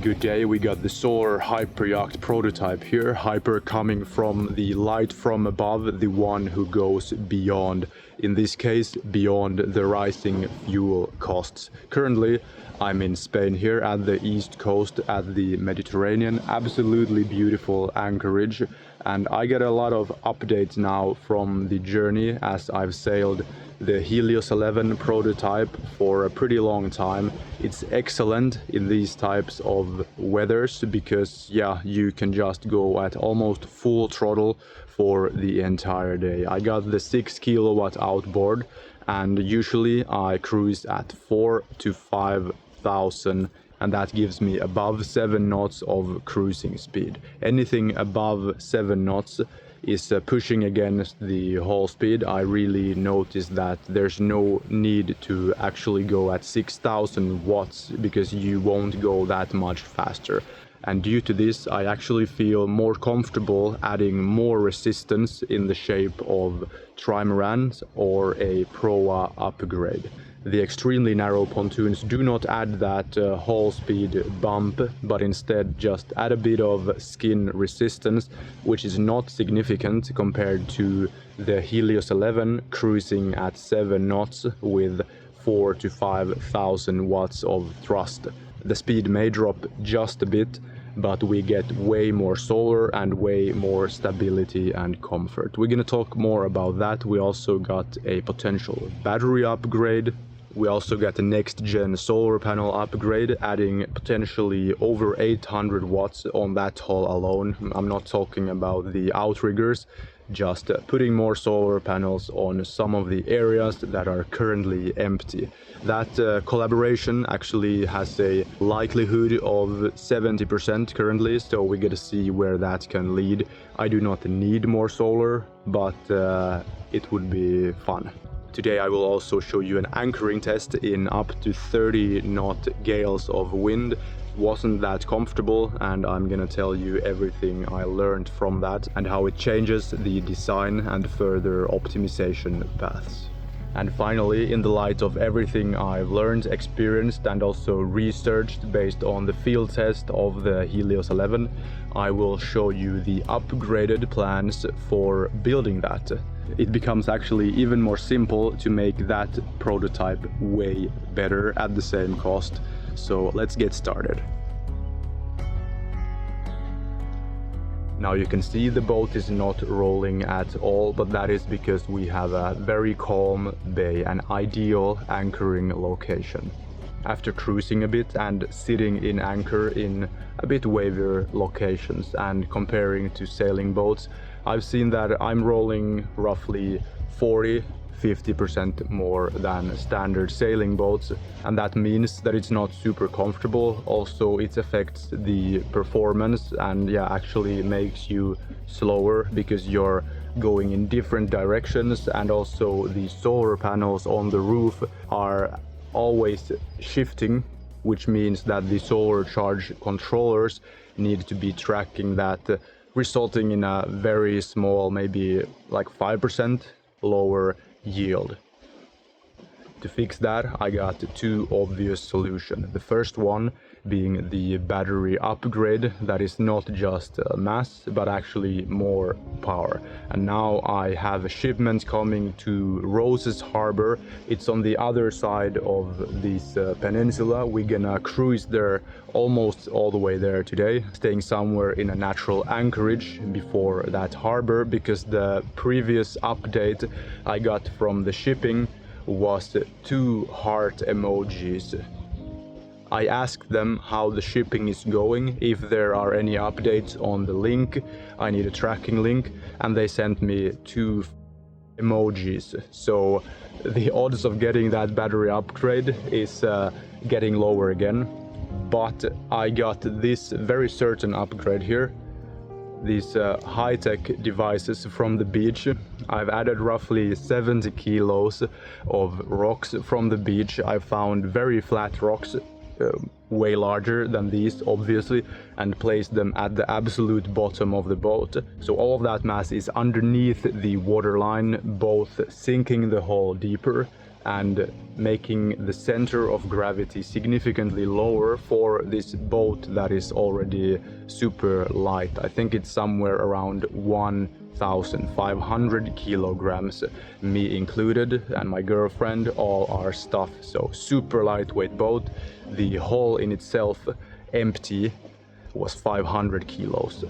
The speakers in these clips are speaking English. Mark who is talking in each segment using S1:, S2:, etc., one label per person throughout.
S1: Good day, we got the solar hyper yacht prototype here. Hyper coming from the light from above, the one who goes beyond, in this case, beyond the rising fuel costs. Currently, I'm in Spain here at the east coast at the Mediterranean. Absolutely beautiful anchorage. And I get a lot of updates now from the journey as I've sailed the Helios 11 prototype for a pretty long time. It's excellent in these types of weathers because you can just go at almost full throttle for the entire day. I got the 6 kilowatt outboard and usually I cruise at 4 to 5,000 and that gives me above 7 knots of cruising speed. Anything above 7 knots is pushing against the hull speed. I really noticed that there's no need to actually go at 6,000 watts because you won't go that much faster. And due to this, I actually feel more comfortable adding more resistance in the shape of Trimarans or a proa upgrade. The extremely narrow pontoons do not add that hull speed bump, but instead just add a bit of skin resistance, which is not significant compared to the Helios 11 cruising at 7 knots with 4 to 5,000 watts of thrust. The speed may drop just a bit, but we get way more solar and way more stability and comfort. We're gonna talk more about that. We also got a potential battery upgrade. We also got the next gen solar panel upgrade, adding potentially over 800 watts on that hull alone. I'm not talking about the outriggers, just putting more solar panels on some of the areas that are currently empty. That collaboration actually has a likelihood of 70% currently, so we get to see where that can lead. I do not need more solar, but it would be fun. Today I will also show you an anchoring test in up to 30 knot gales of wind. Wasn't that comfortable, and I'm gonna tell you everything I learned from that and how it changes the design and further optimization paths. And finally, in the light of everything I've learned, experienced and also researched based on the field test of the Helios 11, I will show you the upgraded plans for building that. It becomes actually even more simple to make that prototype way better at the same cost. So let's get started. Now you can see the boat is not rolling at all, but that is because we have a very calm bay, an ideal anchoring location. After cruising a bit and sitting in anchor in a bit wavier locations and comparing to sailing boats, I've seen that I'm rolling roughly 40–50% more than standard sailing boats, and that means that it's not super comfortable. Also, it affects the performance and actually makes you slower because you're going in different directions, and also the solar panels on the roof are always shifting, which means that the solar charge controllers need to be tracking that, resulting in a very small, maybe like 5% lower yield. To fix that, I got two obvious solutions. The first one being the battery upgrade that is not just mass, but actually more power. And now I have a shipment coming to Roses Harbor. It's on the other side of this peninsula. We're gonna cruise there almost all the way there today, staying somewhere in a natural anchorage before that harbor, because the previous update I got from the shipping was 2 heart emojis. I asked them how the shipping is going, if there are any updates on the link. I need a tracking link, and they sent me 2 emojis. So the odds of getting that battery upgrade is getting lower again. But I got this very certain upgrade here. These high-tech devices from the beach. I've added roughly 70 kilos of rocks from the beach. I found very flat rocks, way larger than these obviously, and placed them at the absolute bottom of the boat. So all of that mass is underneath the waterline, both sinking the hull deeper and making the center of gravity significantly lower for this boat that is already super light. I think it's somewhere around 1,500 kilograms, me included and my girlfriend, all our stuff. So super lightweight boat. The hull in itself, empty, was 500 kilos.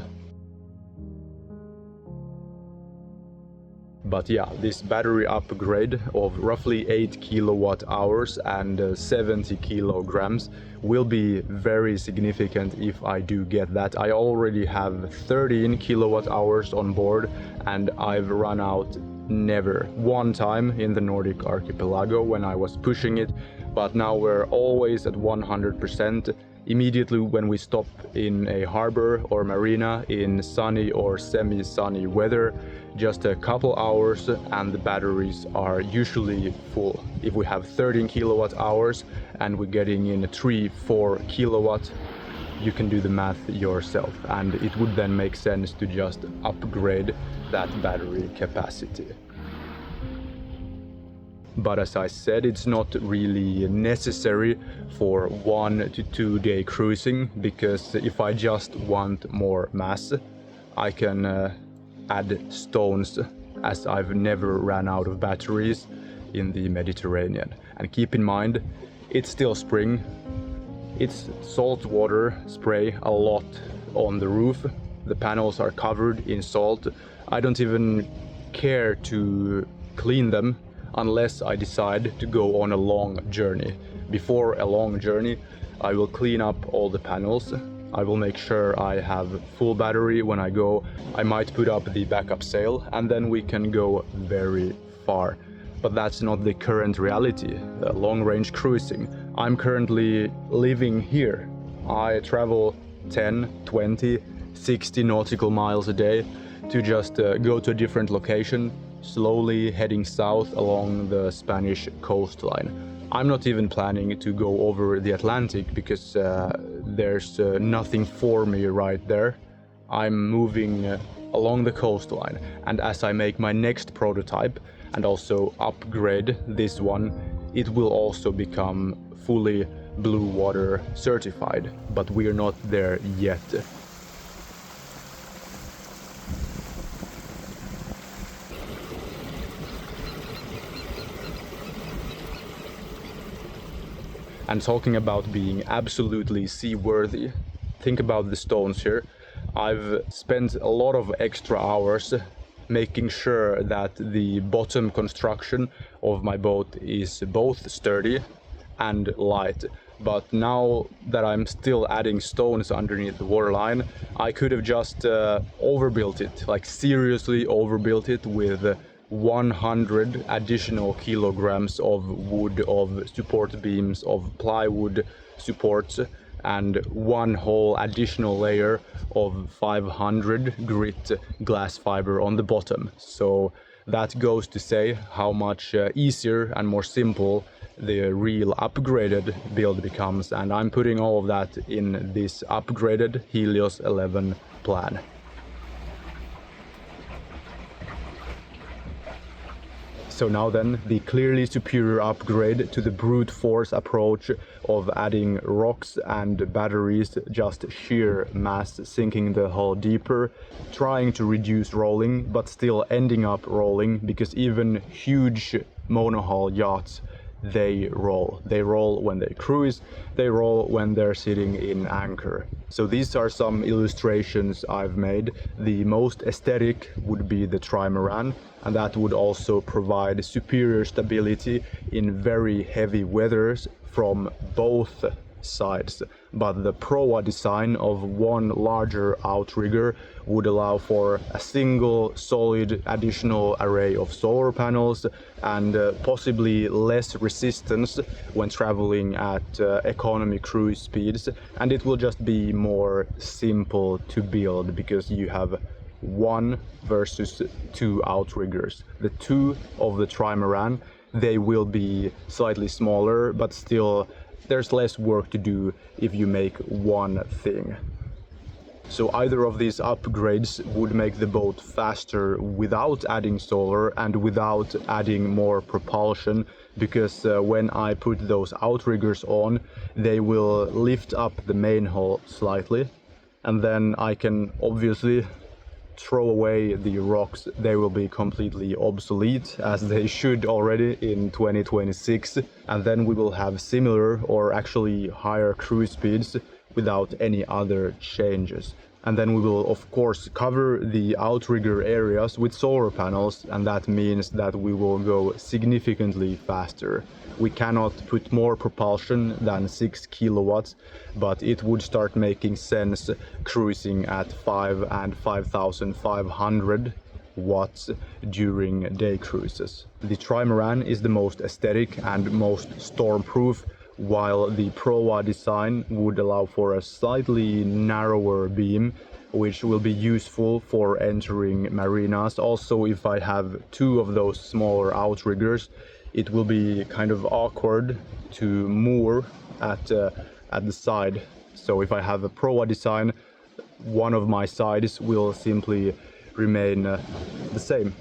S1: But yeah, this battery upgrade of roughly 8 kilowatt hours and 70 kilograms will be very significant if I do get that. I already have 13 kilowatt hours on board and I've run out never one time in the Nordic archipelago when I was pushing it, but now we're always at 100%. Immediately when we stop in a harbor or marina in sunny or semi-sunny weather, just a couple hours and the batteries are usually full. If we have 13 kilowatt hours and we're getting in 3-4 kilowatt, you can do the math yourself, and it would then make sense to just upgrade that battery capacity. But as I said, it's not really necessary for 1 to 2 day cruising, because if I just want more mass, I can add stones, as I've never ran out of batteries in the Mediterranean. And keep in mind, it's still spring. It's salt water spray a lot on the roof. The panels are covered in salt. I don't even care to clean them unless I decide to go on a long journey. Before a long journey, I will clean up all the panels. I will make sure I have full battery when I go. I might put up the backup sail and then we can go very far. But that's not the current reality, the long-range cruising. I'm currently living here. I travel 10, 20, 60 nautical miles a day to just go to a different location, slowly heading south along the Spanish coastline. I'm not even planning to go over the Atlantic because there's nothing for me right there. I'm moving along the coastline, and as I make my next prototype and also upgrade this one, it will also become fully blue water certified, but we're not there yet. And talking about being absolutely seaworthy, think about the stones here. I've spent a lot of extra hours making sure that the bottom construction of my boat is both sturdy and light. But now that I'm still adding stones underneath the waterline, I could have just overbuilt it, like seriously overbuilt it with 100 additional kilograms of wood, of support beams, of plywood supports, and one whole additional layer of 500 grit glass fiber on the bottom. So that goes to say how much easier and more simple the real upgraded build becomes, and I'm putting all of that in this upgraded Helios 11 plan. So now then, the clearly superior upgrade to the brute force approach of adding rocks and batteries, just sheer mass sinking the hull deeper, trying to reduce rolling, but still ending up rolling, because even huge monohull yachts, they roll. They roll when they cruise, they roll when they're sitting in anchor. So these are some illustrations I've made. The most aesthetic would be the Trimaran, and that would also provide superior stability in very heavy weathers from both sides. But the proa design of one larger outrigger would allow for a single solid additional array of solar panels and possibly less resistance when traveling at economy cruise speeds, and it will just be more simple to build because you have one versus two outriggers. The two of the Trimaran, they will be slightly smaller, but still there's less work to do if you make one thing. So either of these upgrades would make the boat faster without adding solar and without adding more propulsion because when I put those outriggers on, they will lift up the main hull slightly, and then I can obviously throw away the rocks. They will be completely obsolete, as they should already in 2026, and then we will have similar or actually higher cruise speeds without any other changes. And then we will of course cover the outrigger areas with solar panels, and that means that we will go significantly faster. We cannot put more propulsion than 6 kilowatts, but it would start making sense cruising at 5 and 5,500 watts during day cruises. The Trimaran is the most aesthetic and most stormproof, while the proa design would allow for a slightly narrower beam, which will be useful for entering marinas. Also, if I have two of those smaller outriggers, it will be kind of awkward to moor at the side. So if I have a proa design, one of my sides will simply remain the same.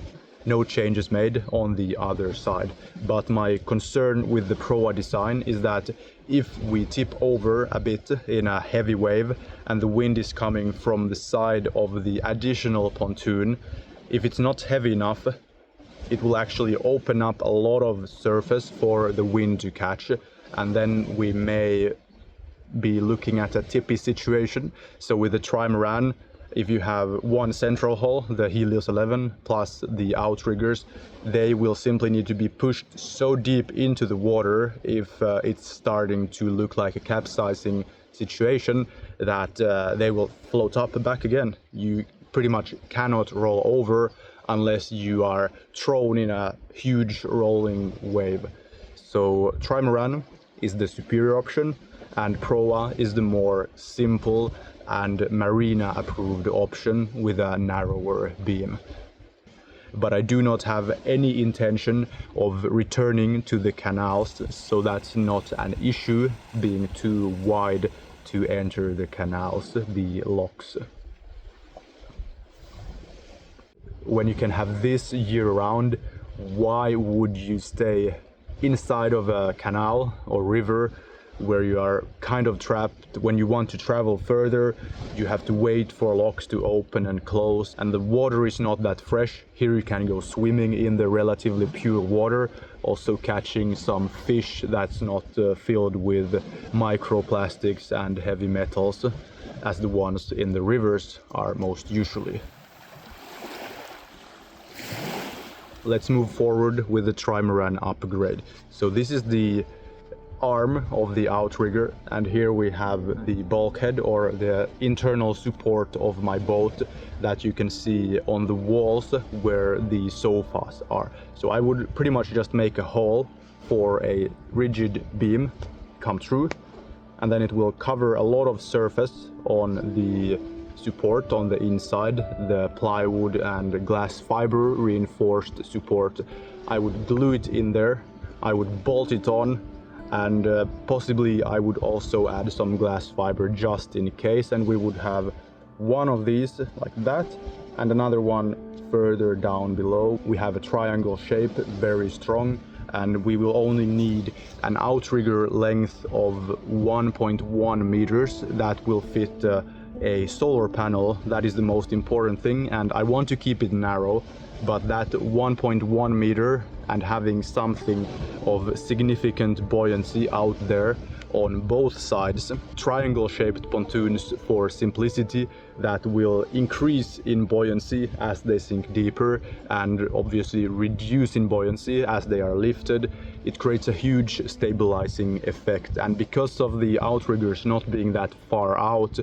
S1: No changes made on the other side. But my concern with the proa design is that if we tip over a bit in a heavy wave and the wind is coming from the side of the additional pontoon, if it's not heavy enough, it will actually open up a lot of surface for the wind to catch, and then we may be looking at a tippy situation. So with the Trimaran, if you have one central hull, the Helios 11, plus the outriggers, they will simply need to be pushed so deep into the water if it's starting to look like a capsizing situation that they will float up back again. You pretty much cannot roll over unless you are thrown in a huge rolling wave. So Trimaran is the superior option, and proa is the more simple and marina approved option with a narrower beam. But I do not have any intention of returning to the canals, so that's not an issue, being too wide to enter the canals, the locks. When you can have this year-round, why would you stay inside of a canal or river where you are kind of trapped? When you want to travel further, you have to wait for locks to open and close, and the water is not that fresh. Here you can go swimming in the relatively pure water, also catching some fish that's not filled with microplastics and heavy metals as the ones in the rivers are most usually. Let's move forward with the Trimaran upgrade. So this is the arm of the outrigger, and here we have the bulkhead or the internal support of my boat that you can see on the walls where the sofas are. So I would pretty much just make a hole for a rigid beam come through, and then it will cover a lot of surface on the support on the inside, the plywood and glass fiber reinforced support. I would glue it in there, I would bolt it on, and possibly I would also add some glass fiber just in case, and we would have one of these like that and another one further down below. We have a triangle shape, very strong, and we will only need an outrigger length of 1.1 meters that will fit a solar panel. That is the most important thing, and I want to keep it narrow, but that 1.1 meter and having something of significant buoyancy out there on both sides. Triangle shaped pontoons for simplicity that will increase in buoyancy as they sink deeper and obviously reduce in buoyancy as they are lifted. It creates a huge stabilizing effect, and because of the outriggers not being that far out,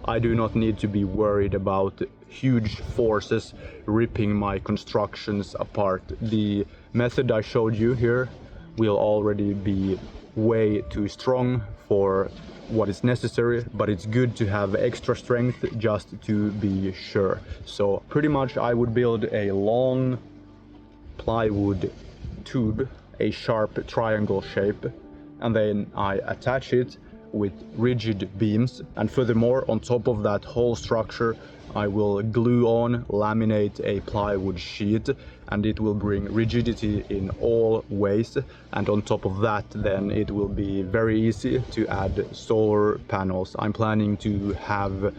S1: I do not need to be worried about huge forces ripping my constructions apart. The method I showed you here will already be way too strong for what is necessary, but it's good to have extra strength just to be sure. So pretty much I would build a long plywood tube, a sharp triangle shape, and then I attach it with rigid beams, and furthermore on top of that whole structure I will glue on, laminate a plywood sheet, and it will bring rigidity in all ways. And on top of that, then it will be very easy to add solar panels. I'm planning to have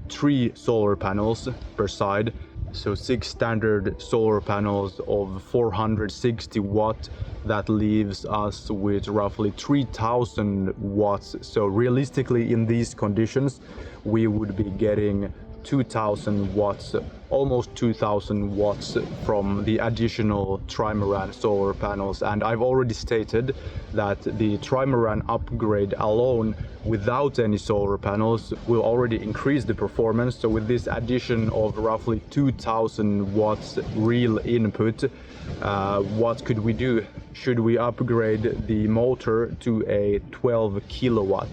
S1: 3 solar panels per side. So 6 standard solar panels of 460 watt. That leaves us with roughly 3000 watts. So realistically, in these conditions, we would be getting 2000 watts, almost 2000 watts from the additional Trimaran solar panels. And I've already stated that the Trimaran upgrade alone without any solar panels will already increase the performance. So with this addition of roughly 2000 watts real input, what could we do? Should we upgrade the motor to a 12 kilowatt?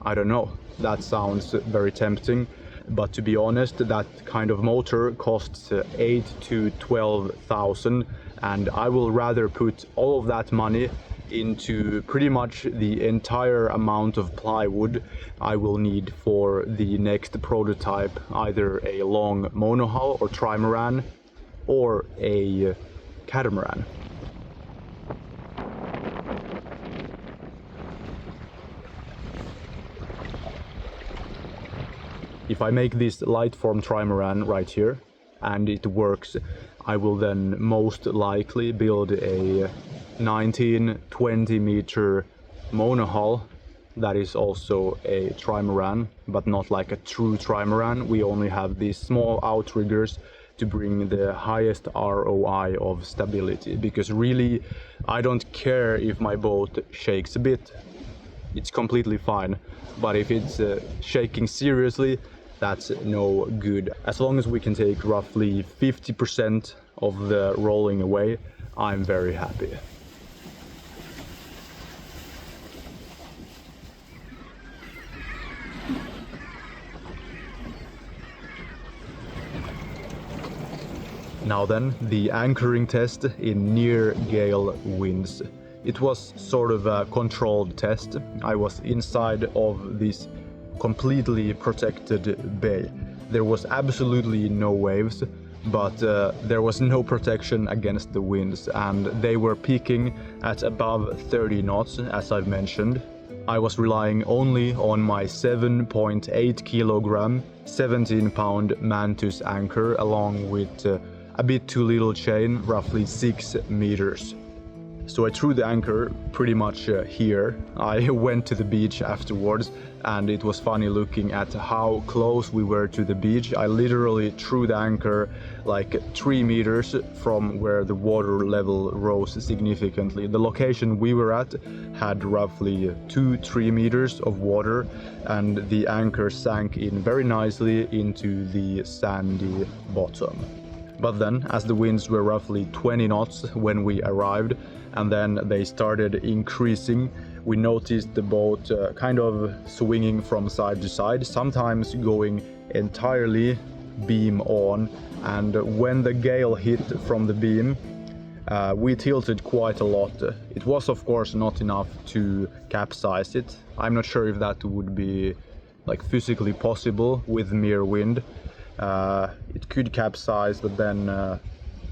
S1: I don't know. That sounds very tempting. But to be honest, that kind of motor costs 8 to 12,000, and I will rather put all of that money into pretty much the entire amount of plywood I will need for the next prototype, either a long monohull or trimaran or a catamaran. If I make this light form trimaran right here and it works, I will then most likely build a 19-20 meter monohull that is also a trimaran, but not like a true trimaran. We only have these small outriggers to bring the highest ROI of stability, because really I don't care if my boat shakes a bit. It's completely fine, but if it's shaking seriously, that's no good. As long as we can take roughly 50% of the rolling away, I'm very happy. Now then, the anchoring test in near gale winds. It was sort of a controlled test. I was inside of this completely protected bay. There was absolutely no waves, but there was no protection against the winds, and they were peaking at above 30 knots, as I've mentioned. I was relying only on my 7.8 kilogram, 17 pound Mantus anchor, along with a bit too little chain, roughly 6 meters. So I threw the anchor pretty much here. I went to the beach afterwards, and it was funny looking at how close we were to the beach. I literally threw the anchor like 3 meters from where the water level rose significantly. The location we were at had roughly 2-3 meters of water, and the anchor sank in very nicely into the sandy bottom. But then, as the winds were roughly 20 knots when we arrived, and then they started increasing, we noticed the boat kind of swinging from side to side, sometimes going entirely beam on. And when the gale hit from the beam, we tilted quite a lot. It was of course not enough to capsize it. I'm not sure if that would be like physically possible with mere wind. It could capsize, but then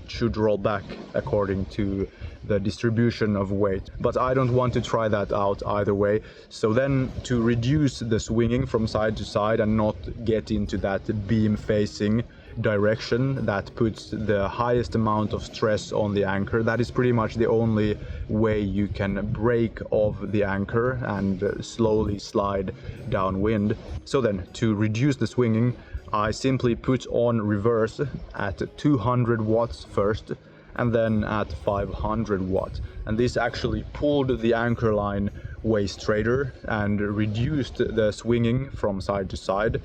S1: should roll back according to the distribution of weight. But I don't want to try that out either way. So then, to reduce the swinging from side to side and not get into that beam facing direction that puts the highest amount of stress on the anchor, that is pretty much the only way you can break off the anchor and slowly slide downwind. So then, to reduce the swinging, I simply put on reverse at 200 watts first, and then at 500 watts. And this actually pulled the anchor line way straighter and reduced the swinging from side to side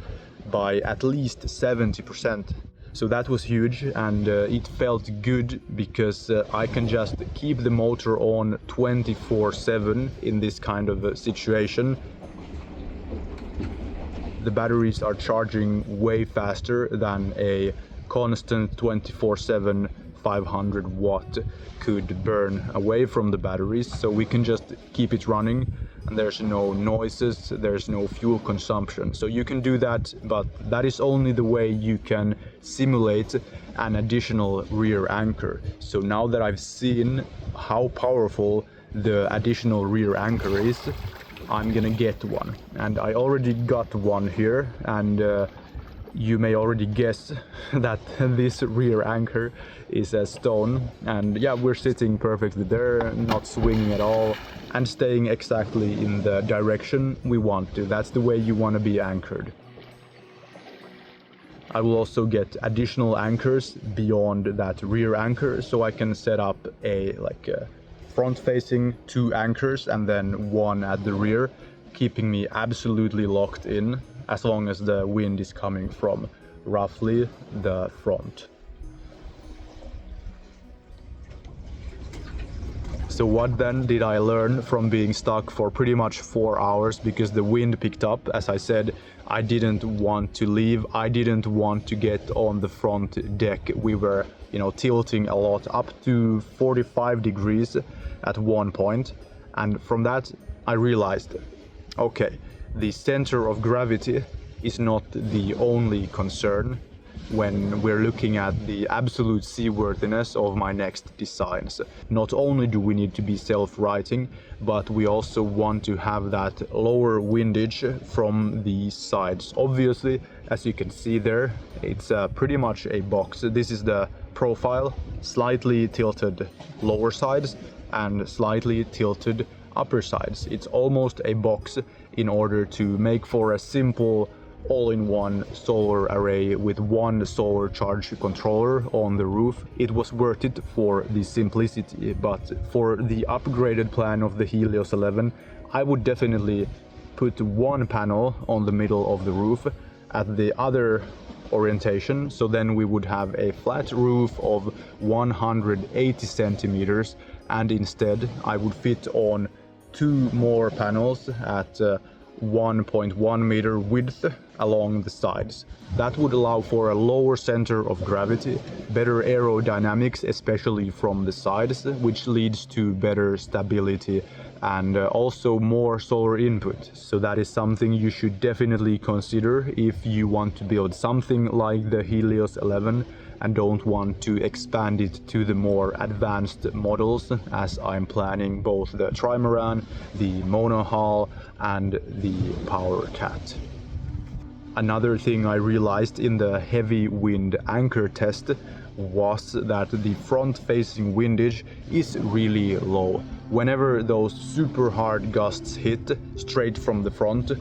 S1: by at least 70%. So that was huge, and it felt good because I can just keep the motor on 24/7 in this kind of situation. The batteries are charging way faster than a constant 24/7 500 watt could burn away from the batteries, so we can just keep it running and there's no noises, there's no fuel consumption. So you can do that, but that is only the way you can simulate an additional rear anchor. So now that I've seen how powerful the additional rear anchor is, I'm gonna get one. And I already got one here, and you may already guess that this rear anchor is a stone. And yeah, we're sitting perfectly there, not swinging at all, and staying exactly in the direction we want to. That's the way you want to be anchored. I will also get additional anchors beyond that rear anchor, so I can set up a front-facing 2 anchors and then 1 at the rear, keeping me absolutely locked in as long as the wind is coming from roughly the front. So what then did I learn from being stuck for pretty much 4 hours? Because the wind picked up, as I said, I didn't want to leave. I didn't want to get on the front deck. We were, tilting a lot, up to 45 degrees at one point. And from that, I realized, okay, the center of gravity is not the only concern when we're looking at the absolute seaworthiness of my next designs. Not only do we need to be self-righting, but we also want to have that lower windage from the sides. Obviously, as you can see there, it's pretty much a box. This is the profile, slightly tilted lower sides and slightly tilted upper sides. It's almost a box in order to make for a simple all-in-one solar array with one solar charge controller on the roof. It was worth it for the simplicity, but for the upgraded plan of the Helios 11, I would definitely put one panel on the middle of the roof at the other orientation, so then we would have a flat roof of 180 centimeters, and instead I would fit on 2 more panels at 1.1 meter width along the sides. That would allow for a lower center of gravity, better aerodynamics, especially from the sides, which leads to better stability and also more solar input. So that is something you should definitely consider if you want to build something like the Helios 11 and don't want to expand it to the more advanced models, as I'm planning both the Trimaran, the monohull and the Power Cat. Another thing I realized in the heavy wind anchor test was that the front-facing windage is really low. Whenever those super hard gusts hit straight from the front,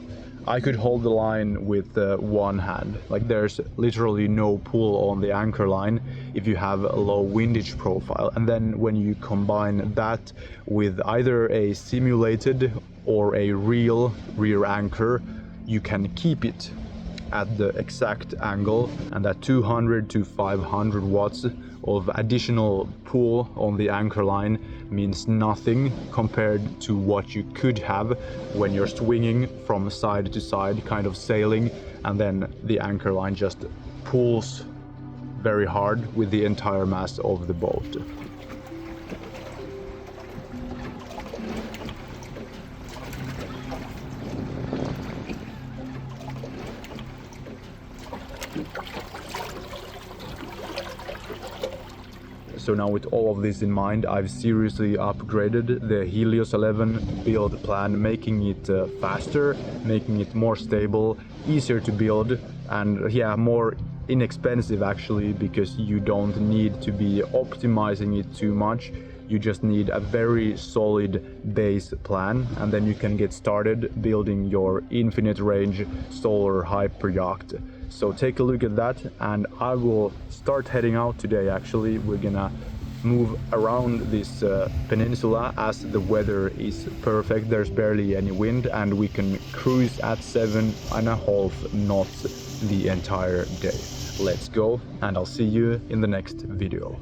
S1: I could hold the line with one hand. Like, there's literally no pull on the anchor line if you have a low windage profile. And then when you combine that with either a simulated or a real rear anchor, you can keep it at the exact angle, and that 200 to 500 watts of additional pull on the anchor line means nothing compared to what you could have when you're swinging from side to side, kind of sailing, and then the anchor line just pulls very hard with the entire mass of the boat. So now, with all of this in mind, I've seriously upgraded the Helios 11 build plan, making it faster, making it more stable, easier to build, and yeah, more inexpensive actually, because you don't need to be optimizing it too much. You just need a very solid base plan, and then you can get started building your infinite range solar hyper yacht. So take a look at that, and I will start heading out today. Actually, we're gonna move around this peninsula as the weather is perfect. There's barely any wind, and we can cruise at 7.5 knots the entire day. Let's go, and I'll see you in the next video.